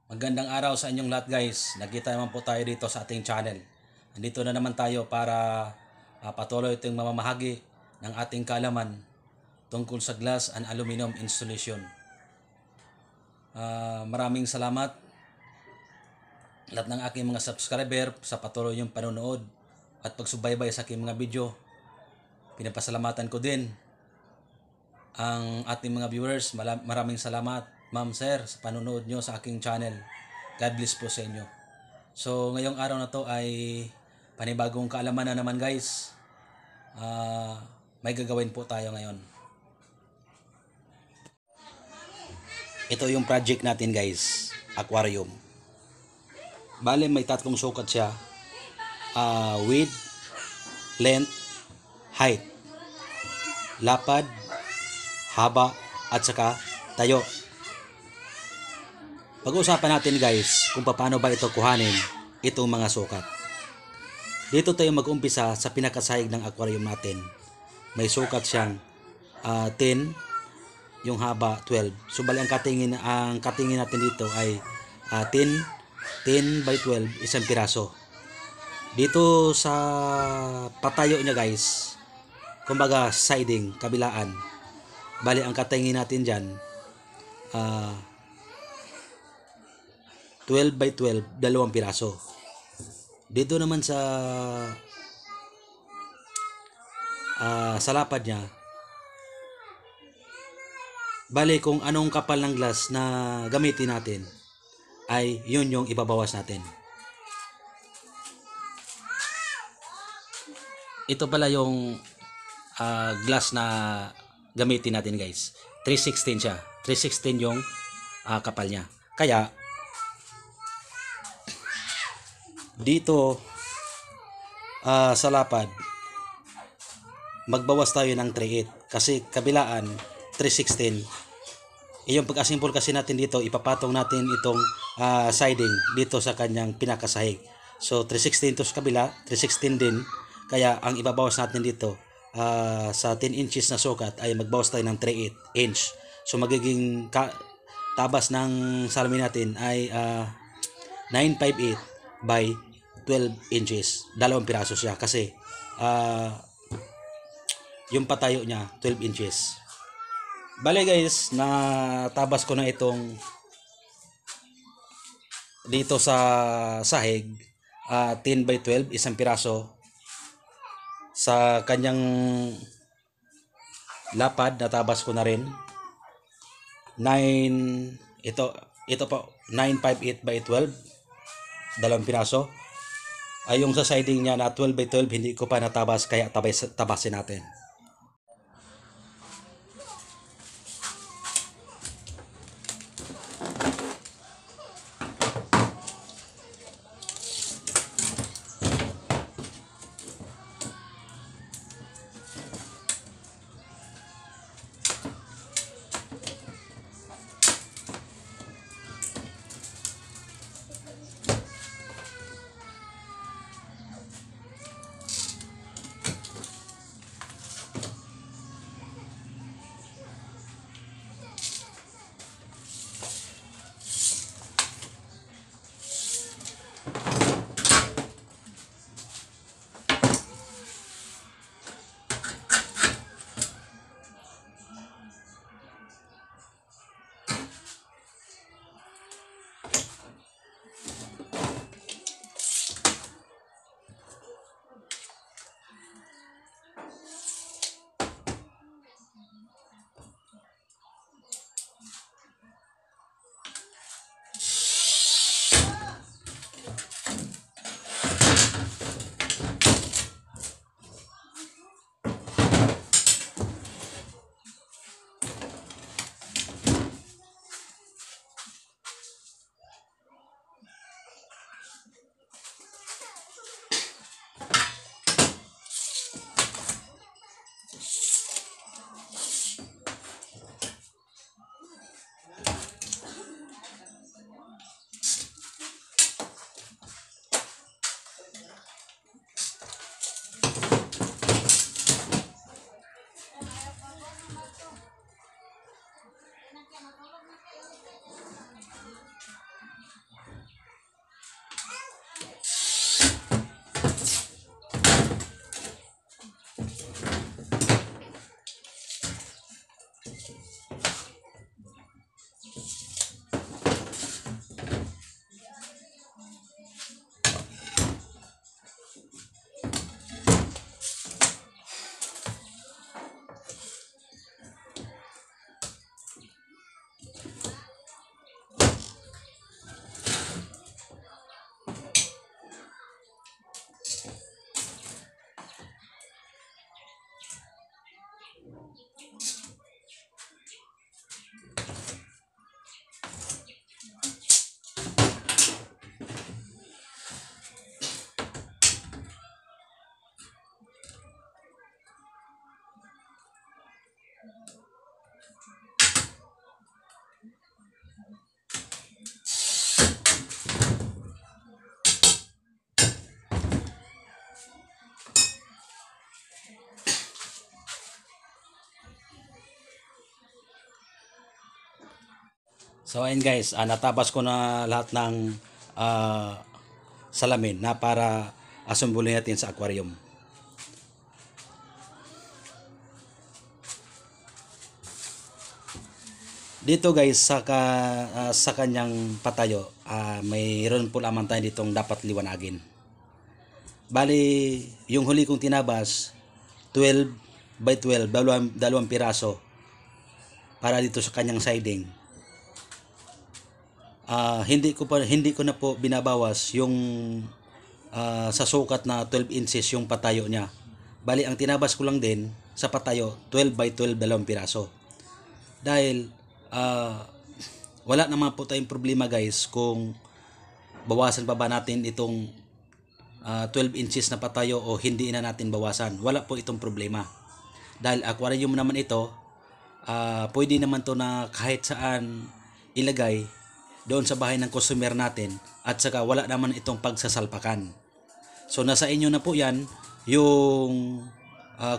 Magandang araw sa inyong lahat guys. Nagkita naman po tayo dito sa ating channel. Nandito na naman tayo para patuloy itong mamamahagi ng ating kaalaman tungkol sa glass and aluminum installation. Maraming salamat lahat ng aking mga subscriber sa patuloy yung panonood at pagsubaybay sa aking mga video. Pinapasalamatan ko din ang ating mga viewers. Maraming salamat ma'am sir sa panonood nyo sa aking channel. God bless po sa inyo. So ngayong araw na to ay panibagong kaalaman na naman guys. May gagawin po tayo ngayon. Ito yung project natin guys, aquarium. Bale may tatlong sukat siya, width, length, height, lapad, haba, at saka tayo. Pag-uusapan natin guys kung paano ba ito kuhanin itong mga sukat. Dito tayo mag-umpisa sa pinakasahig ng aquarium natin. May sukat siyang 10, yung haba 12. So bali ang katingin natin dito ay 10 by 12, isang piraso. Dito sa patayo niya guys, kumbaga siding, kabilaan. Bali ang katingin natin dyan 12 by 12, dalawang piraso. Dito naman sa lapad niya, bali kung anong kapal ng glass na gamitin natin ay yun yung ibabawas natin. Ito pala yung glass na gamitin natin guys. 316 siya. 316 yung kapal niya. Kaya dito sa lapad magbawas tayo ng 38 kasi kabilaan 316. Yung pag-assemble kasi natin dito, ipapatong natin itong siding dito sa kanyang pinakasahig. So 316 to sa kabila, 316 din. Kaya ang ibabawas natin dito sa 10 inches na sukat ay magbawas tayo ng 38 inch. So magiging tabas ng salamin natin ay 958 by 12 inches. Dalawang piraso siya kasi yung patayo niya 12 inches. Bale guys, natabas ko na itong dito sa sahig 10 by 12, isang piraso. Sa kanyang lapad natabas ko na rin 9, ito po 958 by 12, dalawang piraso. Ay yung sa siding niya na 12 by 12 hindi ko pa natabas, kaya tabasin natin. So ayun guys, natabas ko na lahat ng salamin na para asumbulin natin sa aquarium. Dito guys sa kanyang patayo, mayroon po lamang tayo ditong dapat liwanagin. Bali, yung huli kong tinabas 12 by 12, dalawang piraso para dito sa kanyang siding. Hindi ko na po binabawas yung sa sukat na 12 inches yung patayo niya. Bali, ang tinabas ko lang din sa patayo 12 by 12, dalawang piraso. Dahil wala naman po tayong problema guys kung bawasan pa ba natin itong 12 inches na patayo o hindi na natin bawasan. Wala po itong problema. Dahil aquarium naman ito, pwede naman to na kahit saan ilagay doon sa bahay ng customer natin, at saka wala naman itong pagsasalpakan. So nasa inyo na po yan yung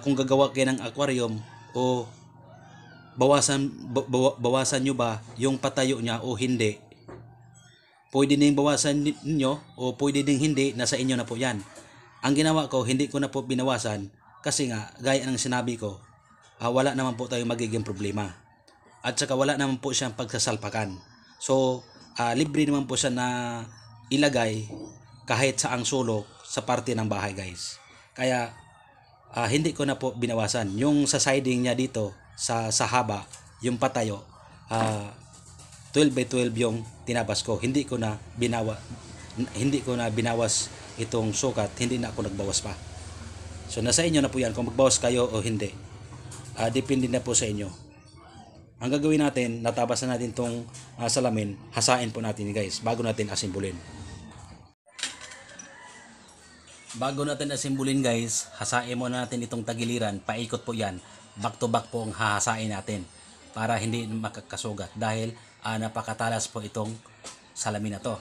kung gagawa kayo ng aquarium o bawasan nyo ba yung patayo niya o hindi. Pwede din bawasan ninyo o pwede din hindi, nasa inyo na po yan. Ang ginawa ko, hindi ko na po binawasan kasi nga, gaya ng sinabi ko, wala naman po tayong magiging problema. At saka wala naman po siyang pagsasalpakan. So, libre naman po siya na ilagay kahit sa ang sulok sa parte ng bahay guys. Kaya, hindi ko na po binawasan. Yung sa siding niya dito, sa haba, yung patayo, 12 by 12 yung tinabas ko. Hindi ko na binawas itong sukat, hindi na ako nagbawas pa. So nasa inyo na po yan kung magbawas kayo o hindi. Depende na po sa inyo. Ang gagawin natin, natabas na natin itong salamin, hasain po natin guys bago natin asimbulin. Bago natin asimbulin guys, hasain muna natin itong tagiliran, paikot po yan. Back to back po ang hahasain natin para hindi makakasugat dahil napakatalas po itong salamin na to.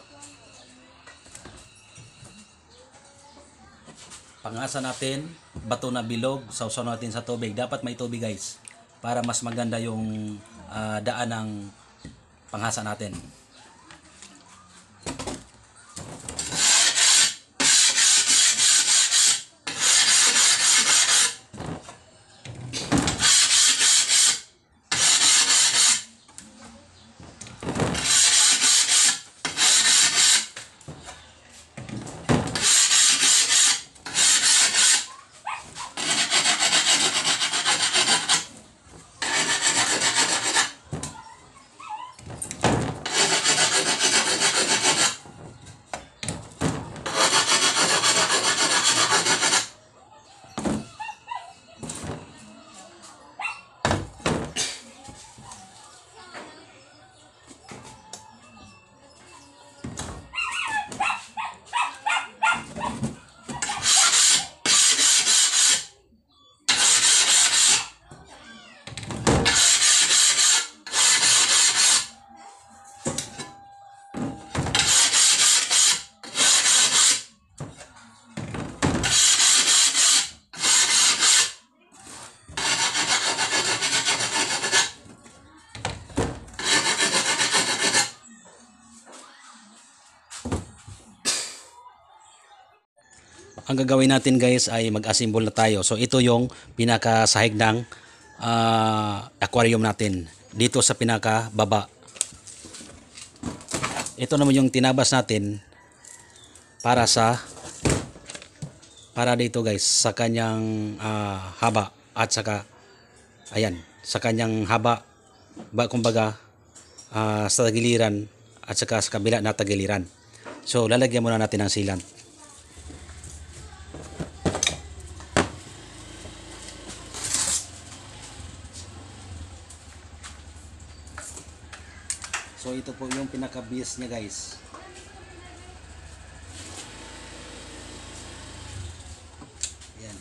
Pangasa natin, bato na bilog, sausaw natin sa tubig. Dapat may tubig guys para mas maganda yung daan ng panghasa natin. Ang gagawin natin guys ay mag-assemble na tayo. So ito yung pinakasahig ng aquarium natin. Dito sa pinakababa. Ito naman yung tinabas natin para dito guys sa kanyang haba at saka ayan, sa kanyang haba kumbaga sa tagiliran at saka sa kabila na tagiliran. So lalagyan muna natin ng sealant. So ito po yung pinaka-base niya guys. Yan.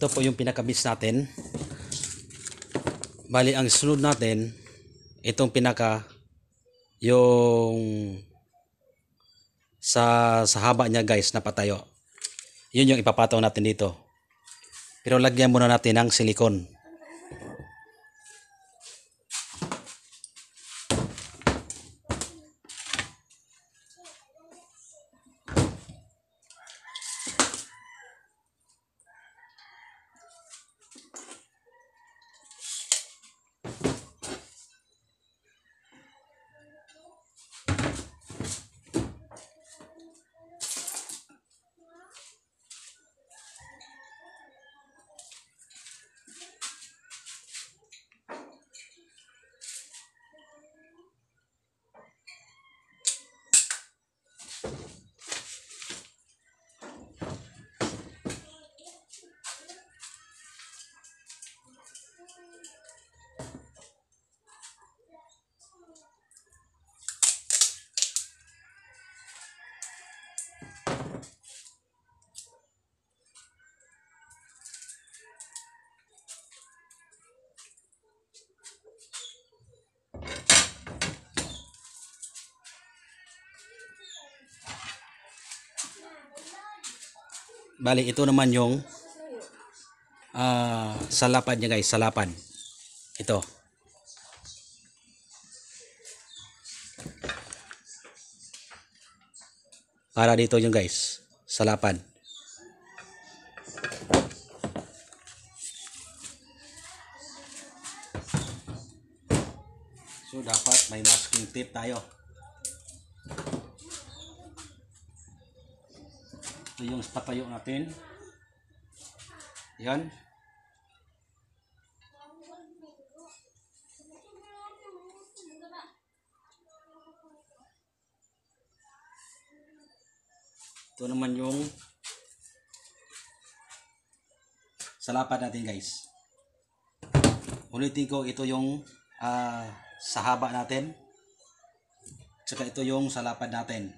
ito po yung pinaka-base natin. Bali ang sunod natin itong pinaka yung sa haba niya guys na patayo. Yun yung ipapataw natin dito. Pero lagyan muna natin ng silikon. Bali ito naman yung salapad niya guys, salapad. Ito. Para dito yung guys, salapad. So dapat may masking tape tayo. Ito yung patayo natin. Yan. Ito naman yung salapad natin guys. Ulitin ko, ito yung sa haba natin. Tsaka ito yung salapad natin.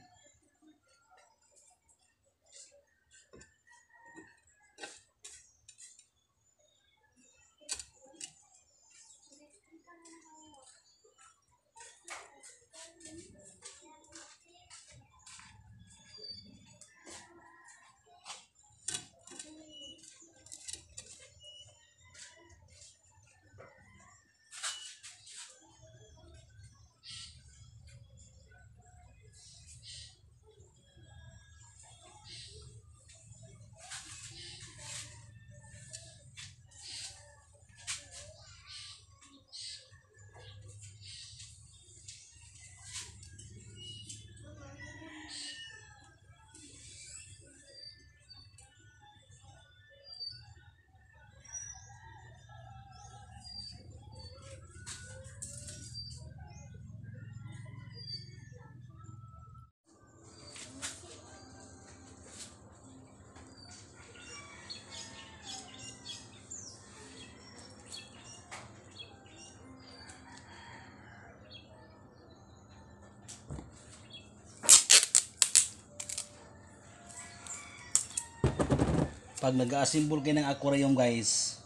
Pag nag-assemble kayo ng aquarium guys,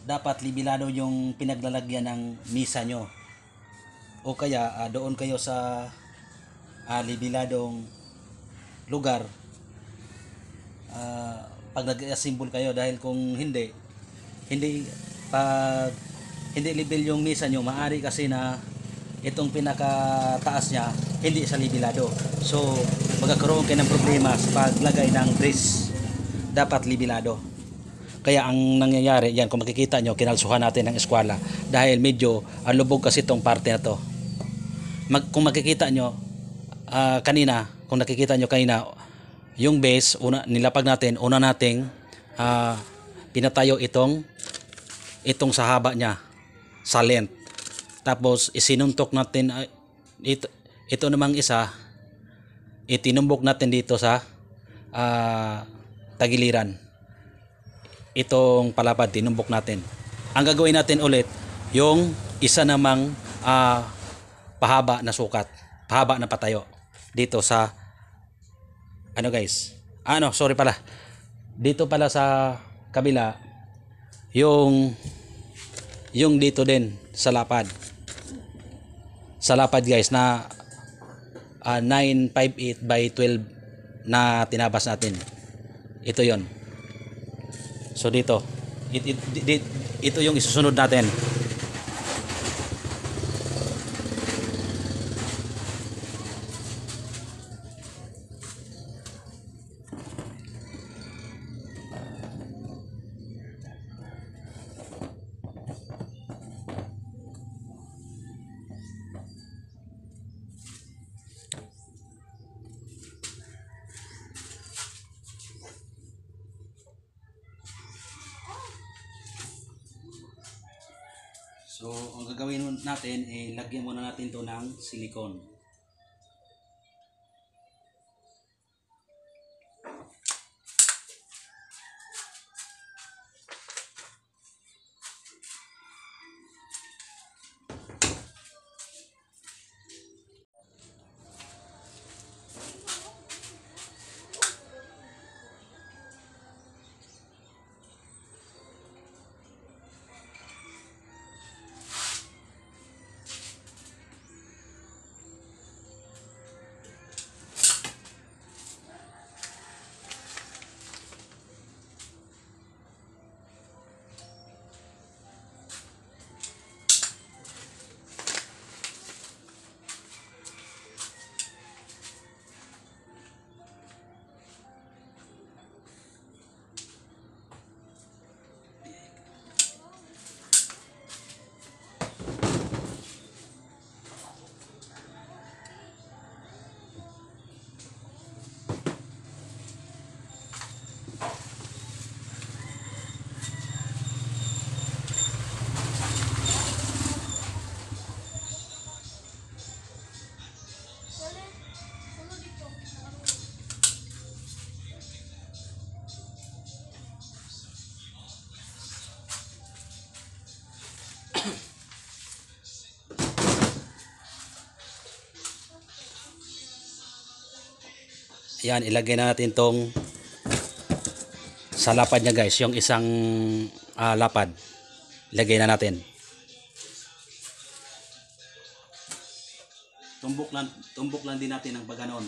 dapat libilado yung pinaglalagyan ng misa nyo. O kaya doon kayo sa libiladong lugar pag nag-assemble kayo, dahil kung hindi pag hindi level yung misa nyo, maari kasi na itong pinakataas niya hindi sa libilado. So magkakaroon kayo ng problema sa paglagay ng brace. Dapat libilado. Kaya ang nangyayari yan, kung makikita nyo, kinalsuhan natin ng eskwela dahil medyo lubog kasi itong parte na to. Kung makikita nyo kanina, kung nakikita nyo kanina, yung base nilapag natin, una nating pinatayo itong sa haba niya sa length. Tapos isinuntok natin ito namang isa, itinumbok natin dito sa tagiliran. Itong palapad tinumbok natin. Ang gagawin natin ulit, yung isa namang pahaba na sukat, pahaba na patayo dito sa sorry pala, dito pala sa kabila, yung dito din sa lapad. Sa lapad guys na 958 by 12 na tinabas natin. Ito 'yon. So dito, ito yung isusunod natin. So, ang gagawin natin ay lagyan muna natin to ng silicone. Yan, ilagay na natin tong sa lapad niya guys, yung isang lapad. Ilagay na natin. Tumbok lang din natin ng pagganon.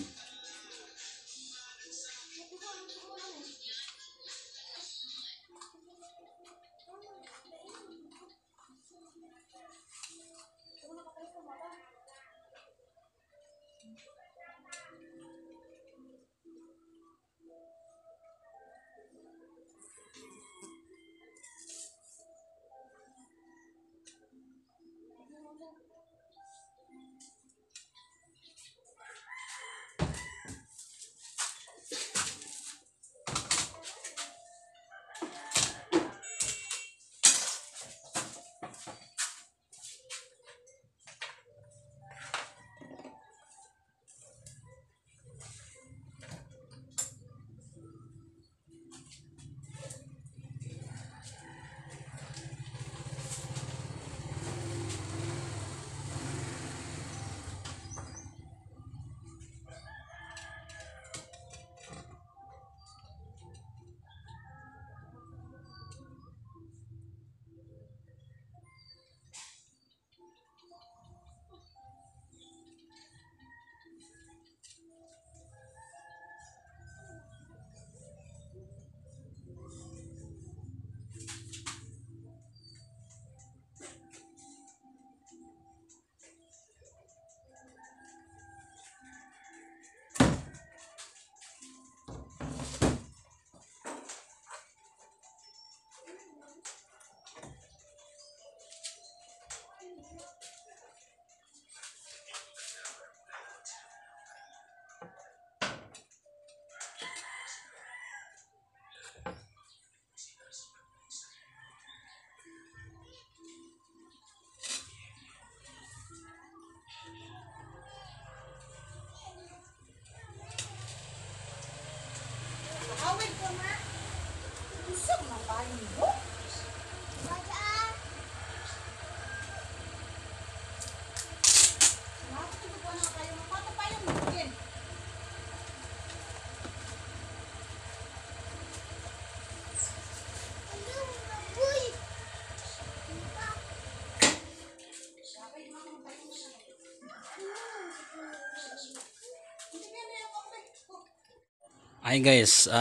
Ay guys,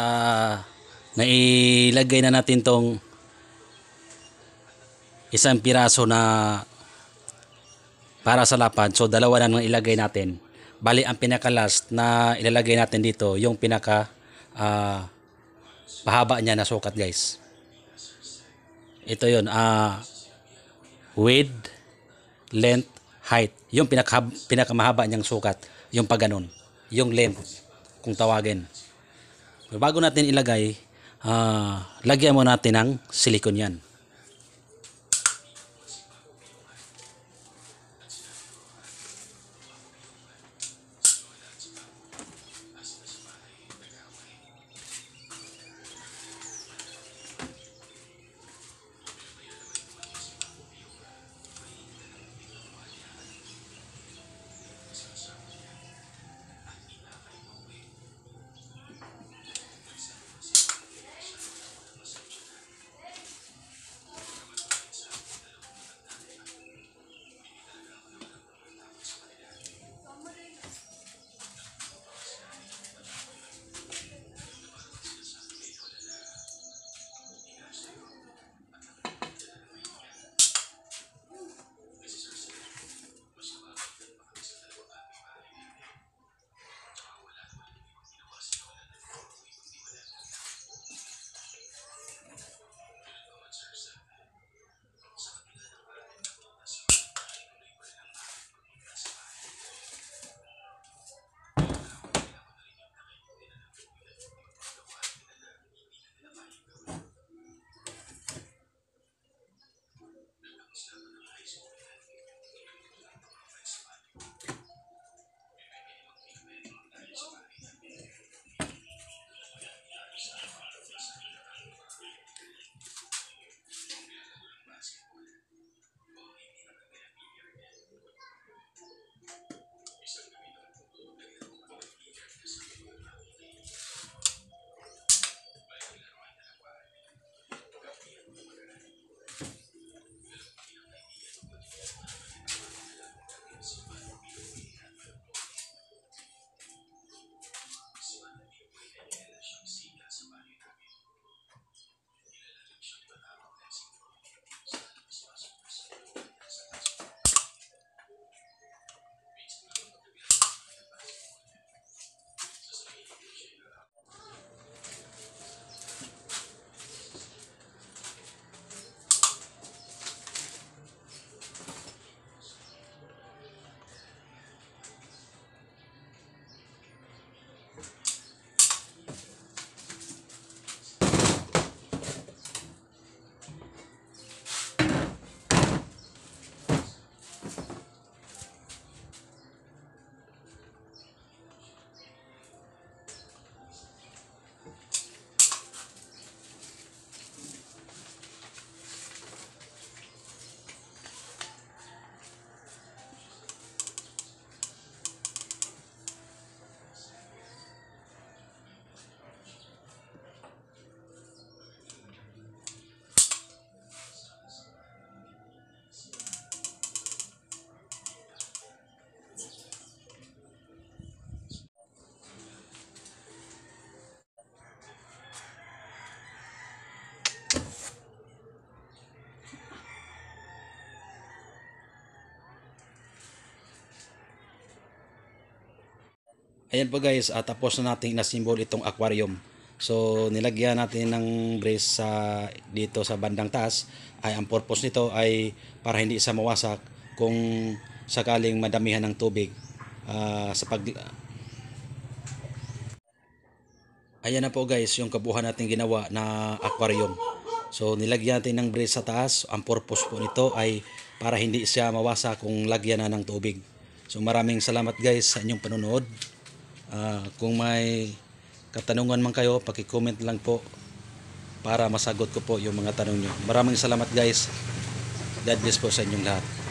nailagay na natin tong isang piraso na para sa lapad. So dalawa na nang ilagay natin. Bali ang pinaka last na ilalagay natin dito, yung pinaka pahaba niya na sukat guys. Ito yun, width, length, height. Yung pinaka mahaba niyang sukat, yung pag ganun. Yung length, kung tawagin. Bago natin ilagay, lagyan mo natin ng silicone yan. Ayan po guys, tapos na natin na-symbol itong aquarium. So nilagyan natin ng brace dito sa bandang taas. Ay ang purpose nito ay para hindi siya mawasak kung sakaling madamihan ng tubig sa pag. Ayan na po guys yung kabuuan natin ginawa na aquarium. So nilagyan natin ng brace sa taas. Ang purpose po nito ay para hindi siya mawasak kung lagyan na ng tubig. So maraming salamat guys sa inyong panonood. Kung may katanungan man kayo, paki-comment lang po para masagot ko po yung mga tanong nyo. Maraming salamat guys. God bless po sa inyong lahat.